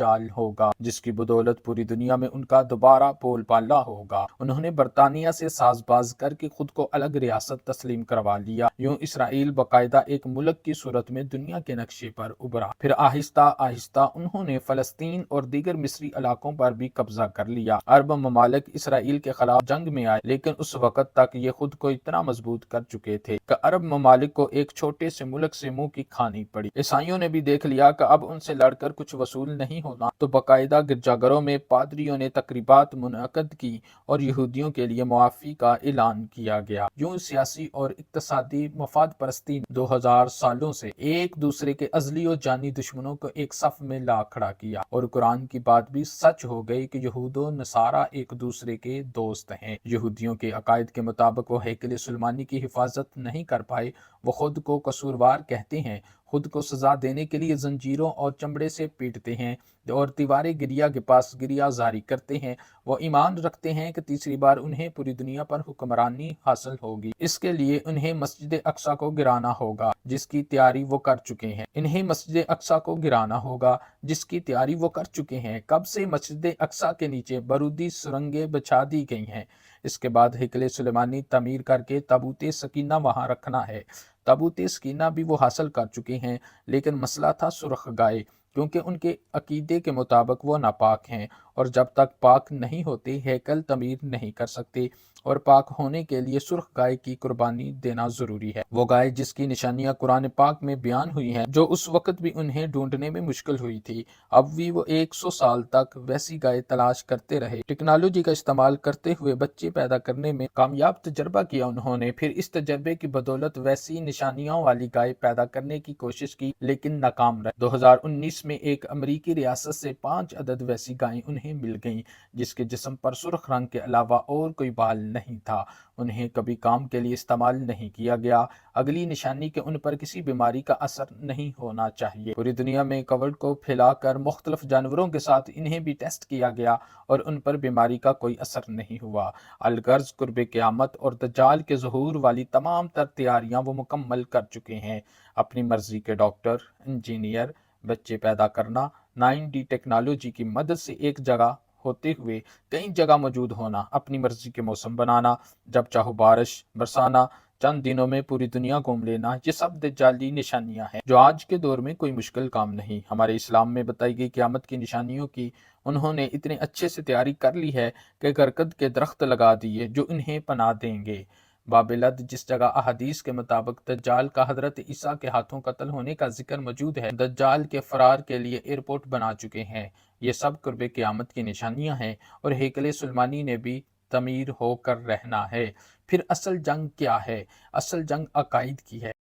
चाल होगा जिसकी बदौलत पूरी दुनिया में उनका दोबारा बोल बाला होगा। उन्होंने बरतानिया से साजबाज करके खुद को अलग रियासत तस्लीम करवा लिया। यूं इसराइल बाकायदा एक मुल्क की सूरत में दुनिया के नक्शे पर उभरा। फिर आहिस्ता आहिस्ता उन्होंने फलस्तीन और दीगर मिस्री इलाकों पर भी कब्जा कर लिया। अरब ममालिक इसराइल के खिलाफ जंग में आए, लेकिन उस वक्त तक ये खुद को इतना मजबूत कर चुके थे कि अरब ममालिक को एक छोटे से मुल्क से मुंह की खानी पड़ी। ईसाइयों ने भी देख लिया कि अब उनसे लड़कर कुछ वसूल नहीं होना, तो बाकायदा गिरजाघरों में पादरियों ने तकरीबात मुनअक्कद की और यहूदियों के लिए मुआफी का ऐलान किया गया। यूं सियासी और इक्तसादी मफाद परस्ती 2000 सालों से एक दूसरे के अजली और जानी दुश्मनों को एक सफ में ला खड़ा किया, और कुरान की बात भी सच हो गई कि यहूदो नसारा एक दूसरे के दोस्त हैं। यहूदियों के अकायद के मुताबिक वो हैकल सुलेमानी की हिफाजत नहीं कर पाए। वो खुद को कसूरवार कहते हैं, खुद को सजा देने के लिए जंजीरों और चमड़े से पीटते हैं और दीवारें गिरिया के पास गिरिया जारी करते हैं। वो ईमान रखते हैं कि तीसरी बार उन्हें पूरी दुनिया पर हुक्मरानी हासिल होगी। इसके लिए उन्हें मस्जिद अक्सा को गिराना होगा, जिसकी तैयारी वो कर चुके हैं। इन्हें मस्जिद अक्सा को गिराना होगा जिसकी तैयारी वो कर चुके हैं। कब से मस्जिद अक्सा के नीचे बारूदी सुरंगें बिछा दी गई हैं। इसके बाद हैकल सुलेमानी तमीर करके ताबूत सकीना वहां रखना है। ताबूत सकीना भी वो हासिल कर चुके हैं, लेकिन मसला था सुर्ख गाय, क्योंकि उनके अकीदे के मुताबिक वो नापाक हैं, और जब तक पाक नहीं होते हैकल तमीर नहीं कर सकते। और पाक होने के लिए सुर्ख गाय की कुर्बानी देना जरूरी है। वो गाय जिसकी निशानियां कुरान पाक में बयान हुई हैं, जो उस वक्त भी उन्हें ढूंढने में मुश्किल हुई थी। अब भी वो 100 साल तक वैसी गाय तलाश करते रहे। टेक्नोलॉजी का इस्तेमाल करते हुए बच्चे पैदा करने में कामयाब तजर्बा किया उन्होंने। फिर इस तजर्बे की बदौलत वैसी निशानियों वाली गाय पैदा करने की कोशिश की, लेकिन नाकाम रहे। 2019 में एक अमरीकी रियासत से 5 अदद वैसी गायें उन्हें मिल गईं, जिसके जिस्म पर सुर्ख रंग के अलावा और कोई बाल नहीं था। उन्हें कभी काम के लिए इस्तेमाल नहीं किया गया। अगली निशानी के उन पर किसी बीमारी का असर नहीं होना चाहिए। पूरी दुनिया में कोविड को फैलाकर मुख्तलिफ जानवरों के साथ इन्हें भी टेस्ट किया गया और उन पर बीमारी का कोई असर नहीं हुआ। अलगर्ज कुर्ब क़यामत और दज्जाल के ज़हूर वाली तमाम तर तैयारियां वो मुकम्मल कर चुके हैं। अपनी मर्जी के डॉक्टर, इंजीनियर, बच्चे पैदा करना, 9D टेक्नोलॉजी की मदद से एक जगह होते हुए कई जगह मौजूद होना, अपनी मर्जी के मौसम बनाना, जब चाहो बारिश बरसाना, चंद दिनों में पूरी दुनिया घूम लेना, ये सब दज्जाली निशानियां हैं जो आज के दौर में कोई मुश्किल काम नहीं। हमारे इस्लाम में बताई गई क़यामत की निशानियों की उन्होंने इतने अच्छे से तैयारी कर ली है कि गरकद के दरख्त लगा दिए जो इन्हें पनाह देंगे। बाबिलद, जिस जगह अहदीस के मुताबिक दज्जाल का हजरत ईसा के हाथों कत्ल होने का जिक्र मौजूद है, दज्जाल के फरार के लिए एयरपोर्ट बना चुके हैं। ये सब कुर्ब क़यामत की निशानियां हैं, और हैकल सुलेमानी ने भी तमीर होकर रहना है। फिर असल जंग क्या है? असल जंग अकायद की है।